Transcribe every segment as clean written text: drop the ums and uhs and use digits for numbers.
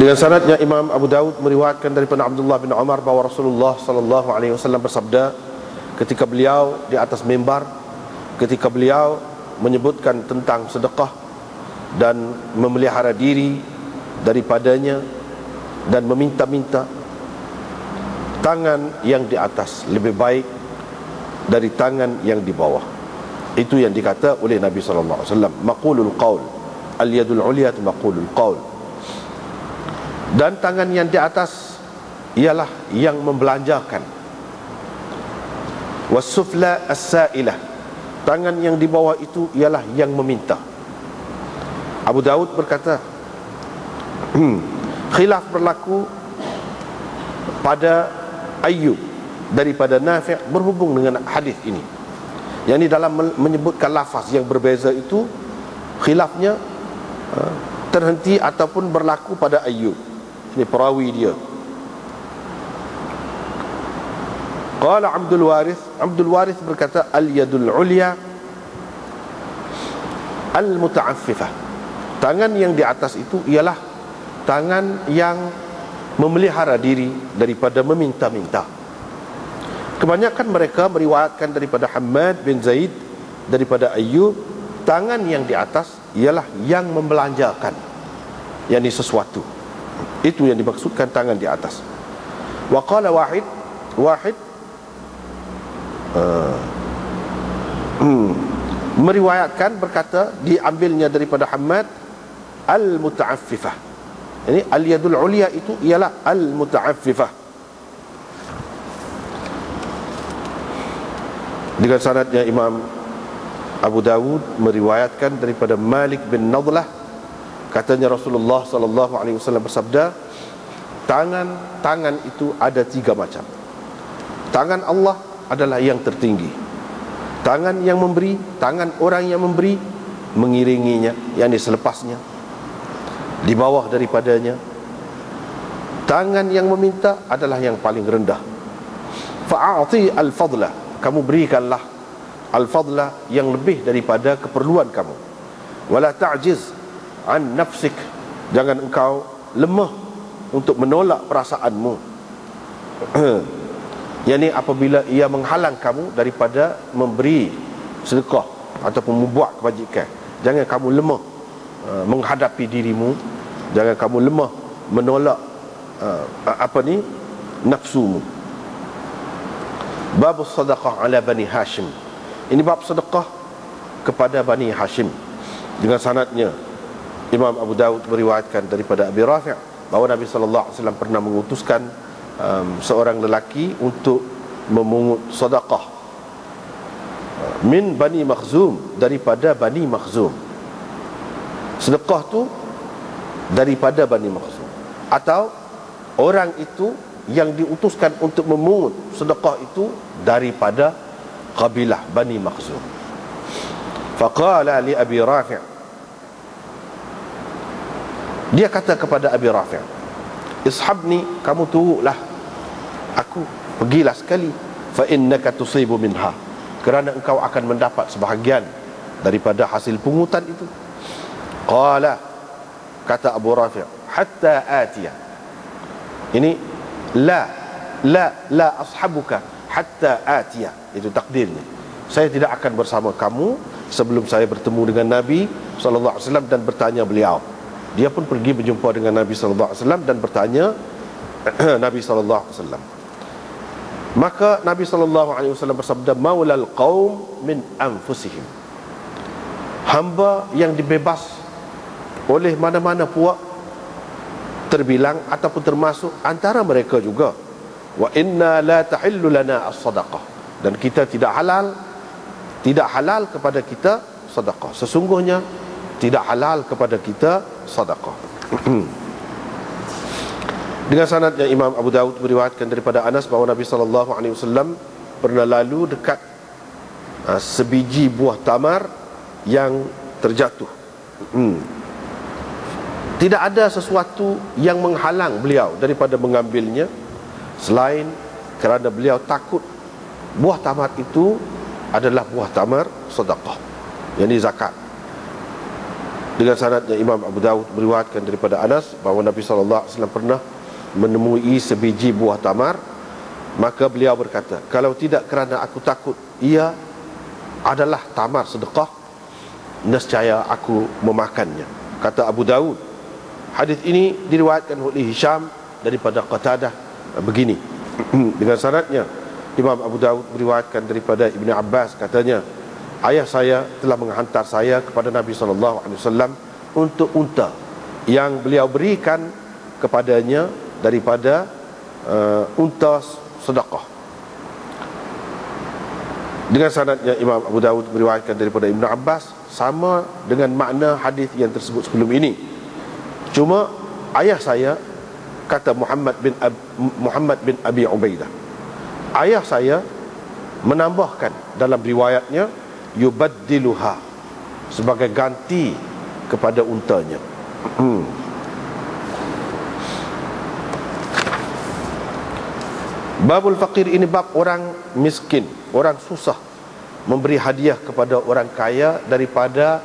Dengan sanadnya Imam Abu Daud meriwayatkan daripada Abdullah bin Umar bahawa Rasulullah sallallahu alaihi wasallam bersabda ketika beliau di atas mimbar, ketika beliau menyebutkan tentang sedekah dan memelihara diri daripadanya dan meminta-minta, tangan yang di atas lebih baik dari tangan yang di bawah. Itu yang dikata oleh Nabi sallallahu alaihi wasallam, maqulul qaul, al yadul ulya maqulul qaul. Dan tangan yang di atas ialah yang membelanjakan, wasufla as-sa'ilah, tangan yang di bawah itu ialah yang meminta. Abu Daud berkata, khilaf berlaku pada Ayyub daripada Nafi' berhubung dengan hadis ini. Yang ini dalam menyebutkan lafaz yang berbeza itu, khilafnya terhenti ataupun berlaku pada Ayyub. Ini perawi dia. Qala Abdul Warith berkata, al-yadul ulya al-muta'affifah, tangan yang di atas itu ialah tangan yang memelihara diri daripada meminta-minta. Kebanyakan mereka meriwayatkan daripada Hammad bin Zaid daripada Ayyub, tangan yang di atas ialah yang membelanjakan, yakni sesuatu. Itu yang dimaksudkan tangan di atas. Wa qala Wahid meriwayatkan berkata, diambilnya daripada Hammad, al-muta'affifah. Ini al-yadul ulya itu ialah al-muta'affifah. Dengan sanadnya Imam Abu Dawud meriwayatkan daripada Malik bin Nadlah, katanya Rasulullah sallallahu alaihi wasallam bersabda, tangan itu ada 3 macam. Tangan Allah adalah yang tertinggi. Tangan yang memberi, tangan orang yang memberi mengiringinya, yakni selepasnya, di bawah daripadanya. Tangan yang meminta adalah yang paling rendah. Fa'ati al-fadla, kamu berikanlah al-fadla yang lebih daripada keperluan kamu. Wala ta'jiz an nafsik, jangan engkau lemah untuk menolak perasaanmu. Yang ini apabila ia menghalang kamu daripada memberi sedekah ataupun membuat kebajikan, jangan kamu lemah menghadapi dirimu, jangan kamu lemah menolak nafsumu. Bab sedekah ala Bani Hashim, ini bab sedekah kepada Bani Hashim. Dengan sanadnya Imam Abu Daud meriwayatkan daripada Abi Rafi' bahawa Nabi sallallahu alaihi wasallam pernah mengutuskan seorang lelaki untuk memungut sedekah min Bani Makhzum, daripada Bani Makhzum. Sedekah tu daripada Bani Makhzum, atau orang itu yang diutuskan untuk memungut sedekah itu daripada kabilah Bani Makhzum. Faqala li Abi Rafi', dia kata kepada Abi Rafi', ishabni, kamu tunggulah aku, pergilah sekali, fa innaka tusibu minha, kerana engkau akan mendapat sebahagian daripada hasil pungutan itu. Qala, kata Abu Rafi', hatta atiya, ini la ashabuka hatta atiya, itu takdirnya, saya tidak akan bersama kamu sebelum saya bertemu dengan Nabi sallallahu alaihi wasallam dan bertanya beliau. Dia pun pergi berjumpa dengan Nabi sallallahu alaihi wasallam dan bertanya Nabi sallallahu alaihi wasallam. Maka Nabi sallallahu alaihi wasallam bersabda, maulal qaum min anfusihim, hamba yang dibebas oleh mana-mana puak, terbilang ataupun termasuk antara mereka juga. Wa inna la tahillu lana as-sadaqah, dan kita tidak halal kepada kita sedekah. Sesungguhnya tidak halal kepada kita sedekah. Dengan sanadnya Imam Abu Daud meriwayatkan daripada Anas bahawa Nabi sallallahu alaihi wasallam pernah lalu dekat sebiji buah tamar yang terjatuh. Tidak ada sesuatu yang menghalang beliau daripada mengambilnya selain kerana beliau takut buah tamar itu adalah buah tamar sedekah, yakni zakat. Dengan sanadnya Imam Abu Dawud meriwayatkan daripada Anas bahawa Nabi SAW pernah menemui sebiji buah tamar, maka beliau berkata, kalau tidak kerana aku takut ia adalah tamar sedekah, nescaya aku memakannya. Kata Abu Dawud, hadis ini diriwayatkan oleh Hisham daripada Qatadah begini. Dengan sanadnya Imam Abu Dawud meriwayatkan daripada Ibn Abbas, katanya, ayah saya telah menghantar saya kepada Nabi SAW untuk unta yang beliau berikan kepadanya daripada unta sedekah. Dengan sanadnya Imam Abu Dawud meriwayatkan daripada Ibn Abbas, sama dengan makna hadis yang tersebut sebelum ini. Cuma ayah saya, kata Muhammad bin Abi Ubaidah, ayah saya menambahkan dalam riwayatnya yubaddiluha, sebagai ganti kepada untanya. Babul faqir, ini bab orang miskin, orang susah memberi hadiah kepada orang kaya daripada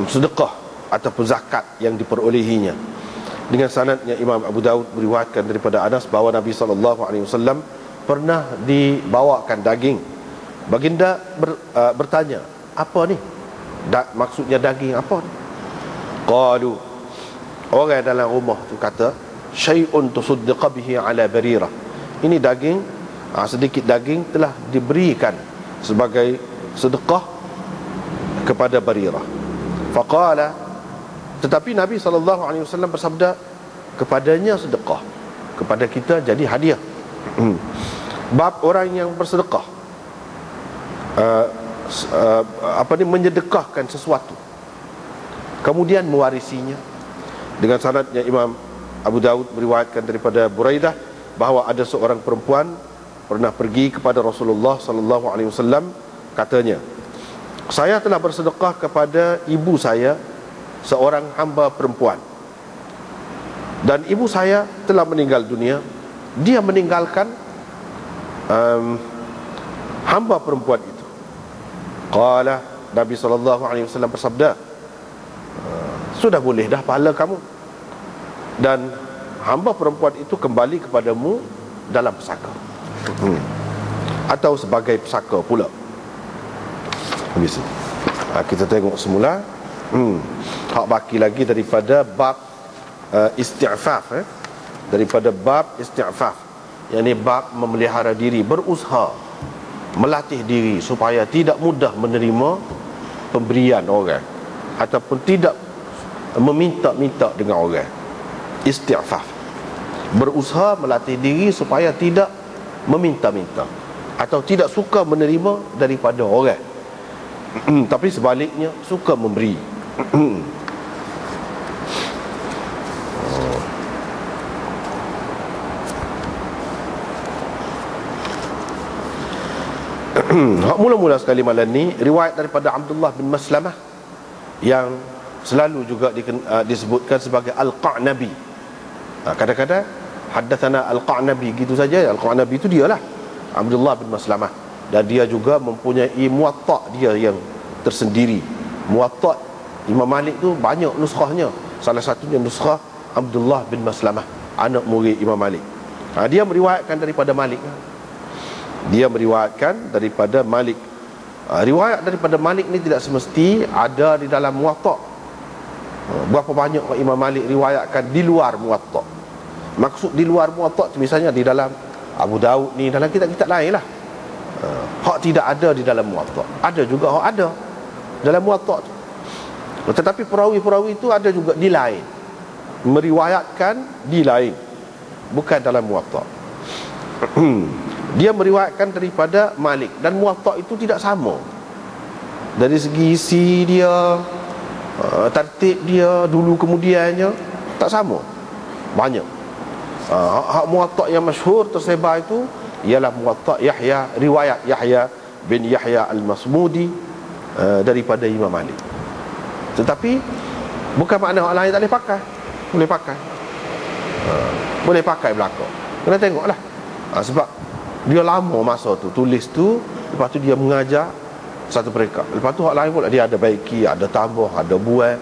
sedekah ataupun zakat yang diperolehinya. Dengan sanadnya Imam Abu Dawud meriwayatkan daripada Anas bahawa Nabi SAW pernah dibawakan daging. Baginda bertanya, apa ni? Maksudnya daging apa ni? Qalu, orang dalam rumah tu kata, syai'un tusuddiqa bihi ala Barirah. Ini daging, sedikit daging telah diberikan sebagai sedekah kepada Barirah. Faqala, tetapi Nabi SAW bersabda, kepadanya sedekah, kepada kita jadi hadiah. Bab orang yang bersedekah, menyedekahkan sesuatu kemudian mewarisinya. Dengan sanadnya Imam Abu Dawud meriwayatkan daripada Buraidah bahawa ada seorang perempuan pernah pergi kepada Rasulullah SAW, katanya, saya telah bersedekah kepada ibu saya, seorang hamba perempuan, dan ibu saya telah meninggal dunia. Dia meninggalkan hamba perempuan itu. Qala, Nabi SAW bersabda, sudah boleh dah pahala kamu, dan hamba perempuan itu kembali kepadamu dalam pesaka, atau sebagai pesaka pula. Habis kita tengok semula. Hak baki lagi daripada bab isti'faf, daripada bab isti'faf, yakni bab memelihara diri, berusaha melatih diri supaya tidak mudah menerima pemberian orang ataupun tidak meminta-minta dengan orang. Isti'faf, berusaha melatih diri supaya tidak meminta-minta atau tidak suka menerima daripada orang, tapi sebaliknya suka memberi. Hak mula-mula sekali malam ni riwayat daripada Abdullah bin Maslamah yang selalu juga disebutkan sebagai Al-Qa'nabi. Kadang-kadang haddatsana Al-Qa'nabi gitu saja. Al-Qa'nabi itu dialah Abdullah bin Maslamah, dan dia juga mempunyai muwatta' dia yang tersendiri. Muwatta' Imam Malik tu banyak nuskhahnya. Salah satunya nuskhah Abdullah bin Maslamah, anak murid Imam Malik. Dia meriwayatkan daripada Malik. Dia meriwayatkan daripada Malik. Riwayat daripada Malik ni tidak semesti ada di dalam Muwatta'. Berapa banyak Imam Malik riwayatkan di luar Muwatta'. Maksud di luar Muwatta' misalnya di dalam Abu Dawud ni, dalam kitab-kitab lain lah. Hak tidak ada di dalam Muwatta'. Ada juga hak ada dalam Muwatta' tu. Tetapi perawi-perawi itu ada juga di lain, meriwayatkan di lain, bukan dalam Muwatta'. Dia meriwayatkan daripada Malik, dan Muwatta' itu tidak sama dari segi isi dia, tertib dia, dulu kemudiannya tak sama, banyak. Hak Muwatta' yang masyhur tersebar itu ialah Muwatta' Yahya, riwayat Yahya bin Yahya Al-Masmudi daripada Imam Malik. Tetapi bukan makna orang lain tak boleh pakai. Boleh pakai, boleh pakai belakang. Kena tengoklah, sebab dia lama masa tu tulis tu, lepas tu dia mengajar satu mereka. Lepas tu hak lain pula dia ada baiki, ada tambah, ada buat.